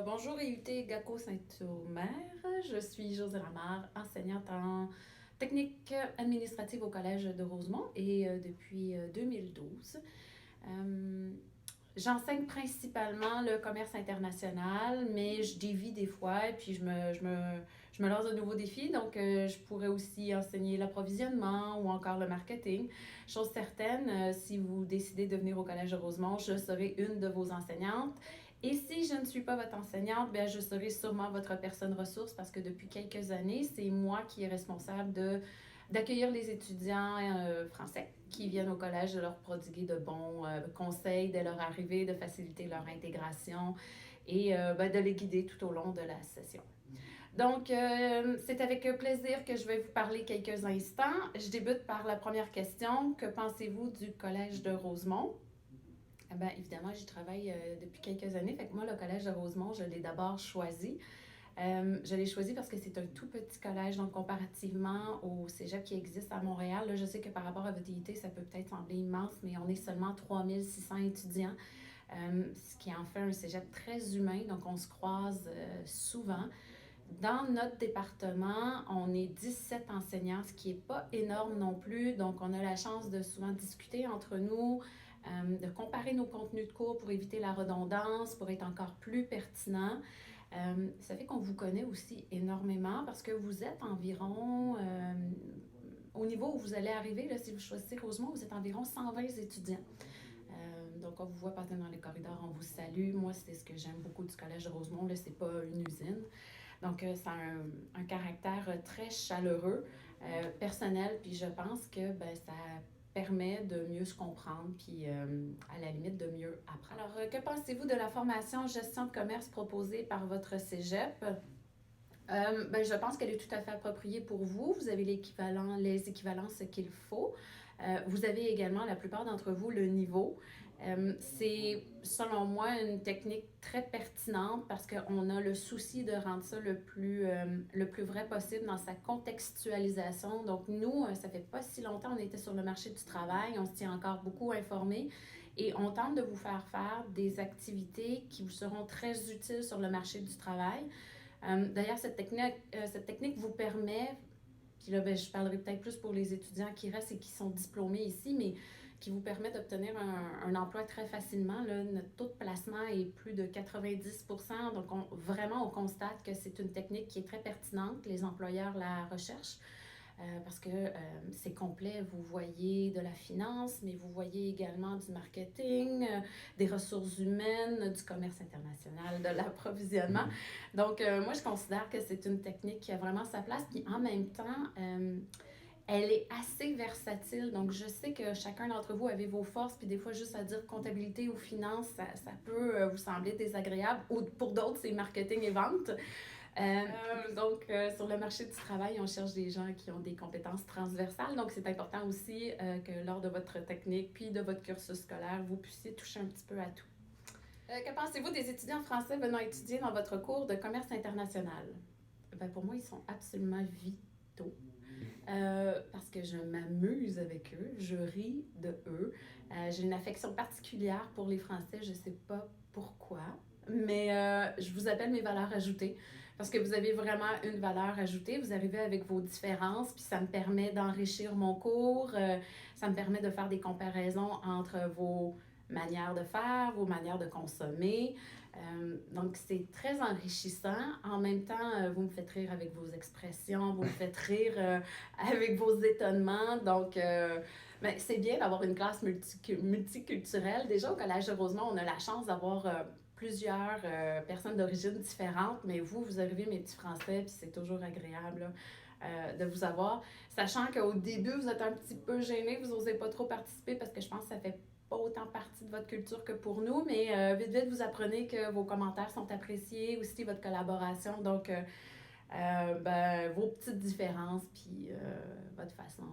Bonjour IUT GACO Saint-Omer. Je suis Josée Ramard, enseignante en technique administrative au Collège de Rosemont et depuis 2012. Euh, J'enseigne principalement le commerce international, mais je dévie des fois et puis je me lance de nouveaux défis. Donc, je pourrais aussi enseigner l'approvisionnement ou encore le marketing. Chose certaine, si vous décidez de venir au Collège de Rosemont, je serai une de vos enseignantes. Et si je ne suis pas votre enseignante, bien, je serai sûrement votre personne ressource parce que depuis quelques années, c'est moi qui est responsable d'accueillir les étudiants français qui viennent au collège, de leur prodiguer de bons conseils dès leur arrivée, de faciliter leur intégration et de les guider tout au long de la session. Donc, c'est avec plaisir que je vais vous parler quelques instants. Je débute par la première question. Que pensez-vous du Collège de Rosemont? Évidemment, j'y travaille depuis quelques années. Fait que moi, le Collège de Rosemont, je l'ai d'abord choisi. Je l'ai choisi parce que c'est un tout petit collège, donc comparativement au cégep qui existe à Montréal, là, je sais que par rapport à votre IUT, ça peut peut-être sembler immense, mais on est seulement 3600 étudiants, ce qui en fait un cégep très humain, donc on se croise souvent. Dans notre département, on est 17 enseignants, ce qui n'est pas énorme non plus. Donc, on a la chance de souvent discuter entre nous, de comparer nos contenus de cours pour éviter la redondance, pour être encore plus pertinent. Ça fait qu'on vous connaît aussi énormément parce que vous êtes environ, au niveau où vous allez arriver, là, si vous choisissez Rosemont, vous êtes environ 120 étudiants. Donc, on vous voit passer dans les corridors, on vous salue. Moi, c'est ce que j'aime beaucoup du Collège de Rosemont. Là, c'est pas une usine. Donc, ça a un caractère très chaleureux, personnel, puis je pense que ça permet de mieux se comprendre, puis à la limite de mieux apprendre. Que pensez-vous de la formation gestion de commerce proposée par votre cégep? Je pense qu'elle est tout à fait appropriée pour vous. Vous avez les équivalences qu'il faut. Vous avez également, la plupart d'entre vous, le niveau. C'est, selon moi, une technique très pertinente parce qu'on a le souci de rendre ça le plus vrai possible dans sa contextualisation. Donc, nous, ça fait pas si longtemps on était sur le marché du travail, on se tient encore beaucoup informé et on tente de vous faire des activités qui vous seront très utiles sur le marché du travail. D'ailleurs, cette technique vous permet, puis là, je parlerai peut-être plus pour les étudiants qui restent et qui sont diplômés ici, mais qui vous permet d'obtenir un emploi très facilement. Là, notre taux de placement est plus de 90%. Donc, vraiment, on constate que c'est une technique qui est très pertinente. Les employeurs la recherchent. Parce que c'est complet. Vous voyez de la finance, mais vous voyez également du marketing, des ressources humaines, du commerce international, de l'approvisionnement. Donc, moi, je considère que c'est une technique qui a vraiment sa place. Puis en même temps, elle est assez versatile. Donc, je sais que chacun d'entre vous avez vos forces, puis des fois, juste à dire comptabilité ou finance, ça peut vous sembler désagréable. Ou pour d'autres, c'est marketing et vente. Sur le marché du travail, on cherche des gens qui ont des compétences transversales. Donc, c'est important aussi que lors de votre technique puis de votre cursus scolaire, vous puissiez toucher un petit peu à tout. Que pensez-vous des étudiants français venant étudier dans votre cours de commerce international? Pour moi, ils sont absolument vitaux. Parce que je m'amuse avec eux, je ris de eux. J'ai une affection particulière pour les Français, je ne sais pas pourquoi, mais je vous appelle mes valeurs ajoutées parce que vous avez vraiment une valeur ajoutée. Vous arrivez avec vos différences, puis ça me permet d'enrichir mon cours, ça me permet de faire des comparaisons entre vos manières de faire, vos manières de consommer. Donc, c'est très enrichissant. En même temps, vous me faites rire avec vos expressions, vous me faites rire avec vos étonnements. Donc, c'est bien d'avoir une classe multiculturelle. Déjà, au Collège de Rosemont, on a la chance d'avoir plusieurs personnes d'origine différentes, mais vous arrivez, mes petits Français, puis c'est toujours agréable de vous avoir. Sachant qu'au début, vous êtes un petit peu gênés, vous n'osez pas trop participer parce que je pense que ça fait pas autant partie de votre culture que pour nous, mais vite, vous apprenez que vos commentaires sont appréciés, aussi votre collaboration. Donc, vos petites différences, puis votre façon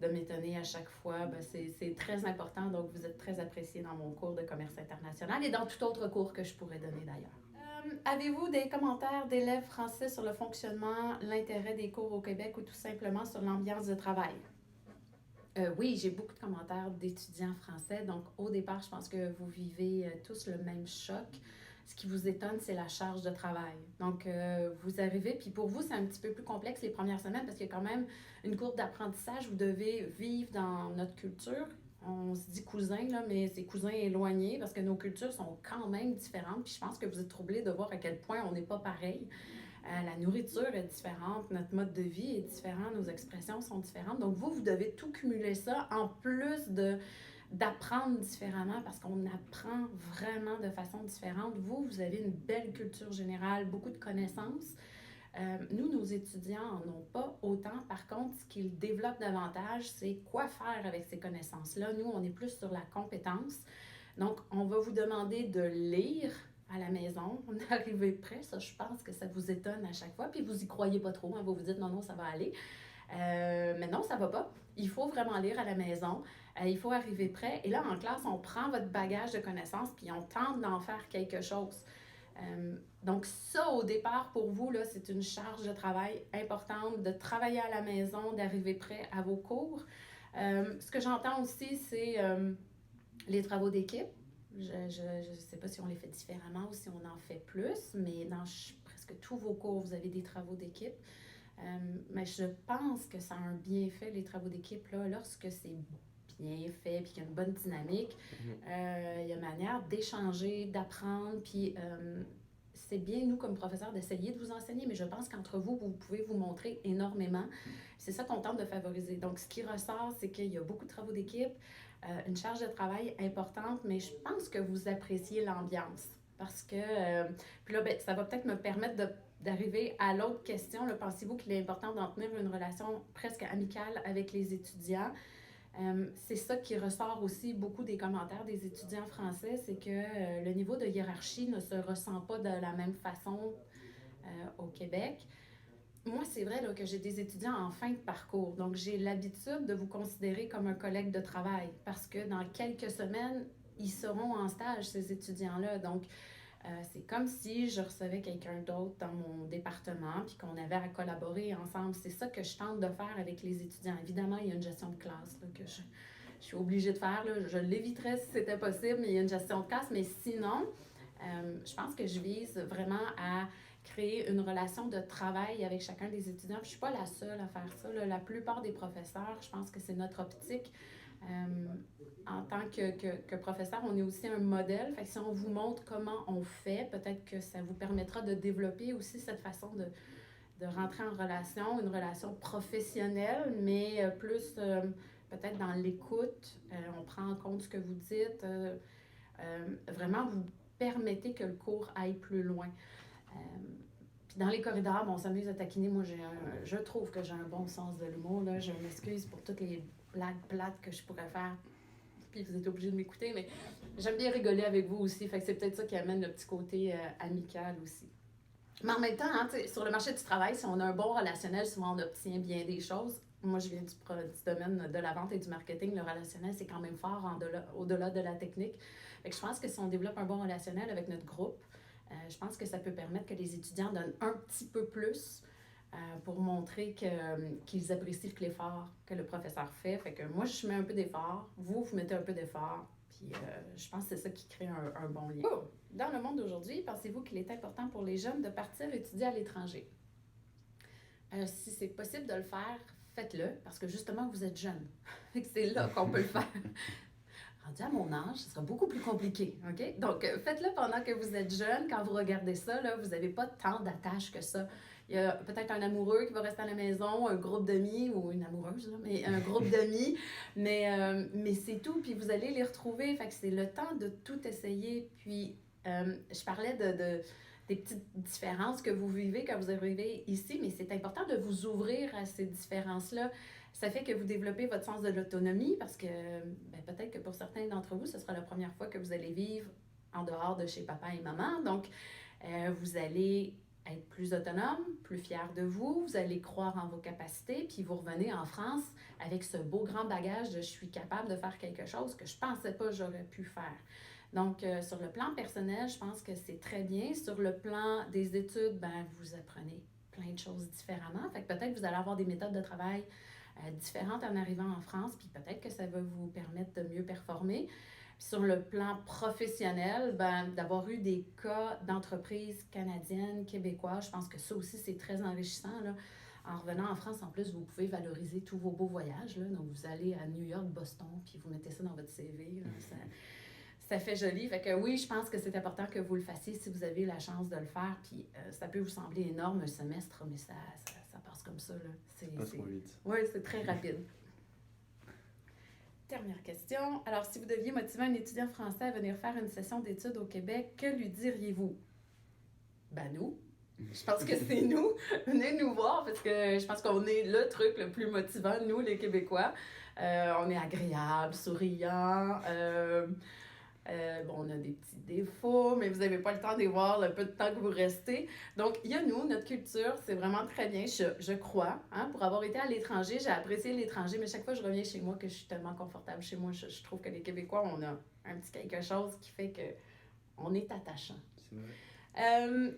de m'étonner à chaque fois, c'est très important. Donc, vous êtes très apprécié dans mon cours de commerce international et dans tout autre cours que je pourrais donner d'ailleurs. Avez-vous des commentaires d'élèves français sur le fonctionnement, l'intérêt des cours au Québec ou tout simplement sur l'ambiance de travail? Oui, j'ai beaucoup de commentaires d'étudiants français. Donc, au départ, je pense que vous vivez tous le même choc. Ce qui vous étonne, c'est la charge de travail. Donc, vous arrivez, puis pour vous, c'est un petit peu plus complexe les premières semaines parce qu'il y a quand même une courbe d'apprentissage. Vous devez vivre dans notre culture. On se dit cousins, là, mais c'est cousins éloignés parce que nos cultures sont quand même différentes. Puis je pense que vous êtes troublés de voir à quel point on n'est pas pareil. La nourriture est différente, notre mode de vie est différent, nos expressions sont différentes. Donc, vous devez tout cumuler ça en plus d'apprendre différemment parce qu'on apprend vraiment de façon différente. Vous avez une belle culture générale, beaucoup de connaissances. Nous, nos étudiants n'en ont pas autant. Par contre, ce qu'ils développent davantage, c'est quoi faire avec ces connaissances-là. Nous, on est plus sur la compétence. Donc, on va vous demander de lire à la maison. On est arrivé prêt. Ça, je pense que ça vous étonne à chaque fois. Puis, vous y croyez pas trop. Hein. Vous vous dites, non, non, ça va aller. Mais non, ça va pas. Il faut vraiment lire à la maison. Il faut arriver prêt. Et là, en classe, on prend votre bagage de connaissances puis on tente d'en faire quelque chose. Donc ça, au départ, pour vous, là, c'est une charge de travail importante de travailler à la maison, d'arriver prêt à vos cours. Ce que j'entends aussi, c'est les travaux d'équipe. Je ne sais pas si on les fait différemment ou si on en fait plus, mais dans presque tous vos cours, vous avez des travaux d'équipe. Mais je pense que ça a un bienfait, les travaux d'équipe, là, lorsque c'est bien fait, puis qu'il y a une bonne dynamique. Il y a une manière d'échanger, d'apprendre, puis c'est bien, nous, comme professeurs, d'essayer de vous enseigner, mais je pense qu'entre vous, vous pouvez vous montrer énormément. C'est ça qu'on tente de favoriser. Donc, ce qui ressort, c'est qu'il y a beaucoup de travaux d'équipe, une charge de travail importante, mais je pense que vous appréciez l'ambiance. Parce que, puis là, ça va peut-être me permettre d'arriver à l'autre question. Là, pensez-vous qu'il est important d'en tenir une relation presque amicale avec les étudiants? C'est ça qui ressort aussi beaucoup des commentaires des étudiants français, c'est que le niveau de hiérarchie ne se ressent pas de la même façon au Québec. Moi, c'est vrai là, que j'ai des étudiants en fin de parcours, donc j'ai l'habitude de vous considérer comme un collègue de travail parce que dans quelques semaines, ils seront en stage, ces étudiants-là. Donc, c'est comme si je recevais quelqu'un d'autre dans mon département puis qu'on avait à collaborer ensemble. C'est ça que je tente de faire avec les étudiants. Évidemment, il y a une gestion de classe là, que je suis obligée de faire. Là. Je l'éviterais si c'était possible, mais il y a une gestion de classe. Mais sinon, je pense que je vise vraiment à créer une relation de travail avec chacun des étudiants. Puis je ne suis pas la seule à faire ça. Là. La plupart des professeurs, je pense que c'est notre optique. En tant que professeur, on est aussi un modèle. Fait que si on vous montre comment on fait, peut-être que ça vous permettra de développer aussi cette façon de rentrer en relation, une relation professionnelle, mais plus peut-être dans l'écoute. On prend en compte ce que vous dites. Vraiment, vous permettez que le cours aille plus loin. Puis dans les corridors, on s'amuse à taquiner. Moi, je trouve que j'ai un bon sens de l'humour. Là. Je m'excuse pour toutes les blagues plates que je pourrais faire. Puis vous êtes obligés de m'écouter, mais j'aime bien rigoler avec vous aussi. Fait que c'est peut-être ça qui amène le petit côté amical aussi. Mais en même temps, hein, sur le marché du travail, si on a un bon relationnel, souvent on obtient bien des choses. Moi, je viens du domaine de la vente et du marketing. Le relationnel, c'est quand même fort au-delà de la technique. Fait que je pense que si on développe un bon relationnel avec notre groupe, je pense que ça peut permettre que les étudiants donnent un petit peu plus pour montrer qu'ils apprécient l'effort que le professeur fait. Fait que moi, je mets un peu d'effort, vous mettez un peu d'effort, puis je pense que c'est ça qui crée un bon lien. Oh! Dans le monde d'aujourd'hui, pensez-vous qu'il est important pour les jeunes de partir étudier à l'étranger? Si c'est possible de le faire, faites-le, parce que justement, vous êtes jeune. C'est là qu'on peut le faire. Rendu à mon âge, ce sera beaucoup plus compliqué, OK? Donc, faites-le pendant que vous êtes jeune. Quand vous regardez ça, là, vous n'avez pas tant d'attaches que ça. Il y a peut-être un amoureux qui va rester à la maison, un groupe d'amis, ou une amoureuse, là, mais un groupe d'amis, mais c'est tout. Puis vous allez les retrouver. Fait que c'est le temps de tout essayer. Puis, je parlais des petites différences que vous vivez quand vous arrivez ici, mais c'est important de vous ouvrir à ces différences-là. Ça fait que vous développez votre sens de l'autonomie parce que peut-être que pour certains d'entre vous, ce sera la première fois que vous allez vivre en dehors de chez papa et maman. Donc, vous allez être plus autonome, plus fier de vous, vous allez croire en vos capacités, puis vous revenez en France avec ce beau grand bagage de je suis capable de faire quelque chose que je ne pensais pas que j'aurais pu faire. Donc, sur le plan personnel, je pense que c'est très bien. Sur le plan des études, vous apprenez plein de choses différemment. Fait que peut-être que vous allez avoir des méthodes de travail différentes en arrivant en France, puis peut-être que ça va vous permettre de mieux performer. Puis sur le plan professionnel, ben, d'avoir eu des cas d'entreprises canadiennes, québécoises, je pense que ça aussi, c'est très enrichissant, là. En revenant en France, en plus, vous pouvez valoriser tous vos beaux voyages, là. Donc, vous allez à New York, Boston, puis vous mettez ça dans votre CV, là. Ça fait joli. Fait que oui, je pense que c'est important que vous le fassiez si vous avez la chance de le faire. Puis ça peut vous sembler énorme un semestre, mais ça passe comme ça, là. Ça passe trop vite. Oui, c'est très rapide. Dernière question. Alors, si vous deviez motiver un étudiant français à venir faire une session d'études au Québec, que lui diriez-vous? Ben nous. Je pense que c'est nous. Venez nous voir parce que je pense qu'on est le truc le plus motivant, nous, les Québécois. On est agréable, souriant. Bon, on a des petits défauts, mais vous n'avez pas le temps de les voir le peu de temps que vous restez. Donc, il y a nous, notre culture, c'est vraiment très bien, je crois. Hein, pour avoir été à l'étranger, j'ai apprécié l'étranger, mais chaque fois que je reviens chez moi, que je suis tellement confortable chez moi, je trouve que les Québécois, on a un petit quelque chose qui fait qu'on est attachant. C'est vrai.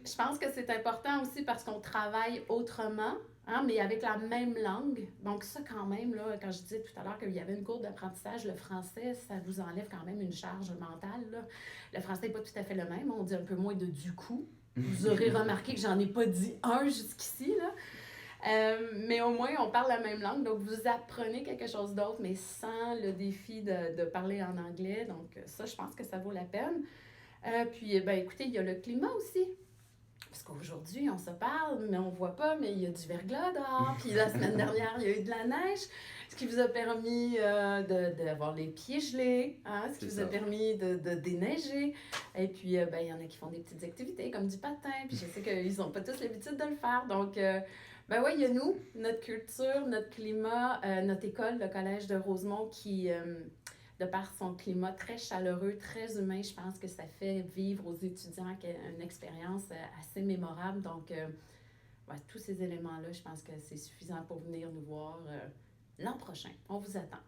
Je pense que c'est important aussi parce qu'on travaille autrement, hein, mais avec la même langue. Donc ça, quand même, là, quand je disais tout à l'heure qu'il y avait une courbe d'apprentissage, le français, ça vous enlève quand même une charge mentale, là. Le français n'est pas tout à fait le même. On dit un peu moins de du coup. Vous aurez remarqué que j'en ai pas dit un jusqu'ici, là. Mais au moins, on parle la même langue, donc vous apprenez quelque chose d'autre, mais sans le défi de parler en anglais. Donc ça, je pense que ça vaut la peine. Puis, ben, écoutez, il y a le climat aussi. Parce qu'aujourd'hui, on se parle, mais on ne voit pas, mais il y a du verglas dehors. Puis la semaine dernière, il y a eu de la neige, ce qui vous a permis d'avoir les pieds gelés, hein, ce qui vous a permis de déneiger. Et puis, ben, il y en a qui font des petites activités comme du patin. Puis je sais qu'ils n'ont pas tous l'habitude de le faire. Donc, ben oui, il y a nous, notre culture, notre climat, notre école, le Collège de Rosemont qui... de par son climat très chaleureux, très humain, je pense que ça fait vivre aux étudiants une expérience assez mémorable. Donc, ouais, tous ces éléments-là, je pense que c'est suffisant pour venir nous voir l'an prochain. On vous attend.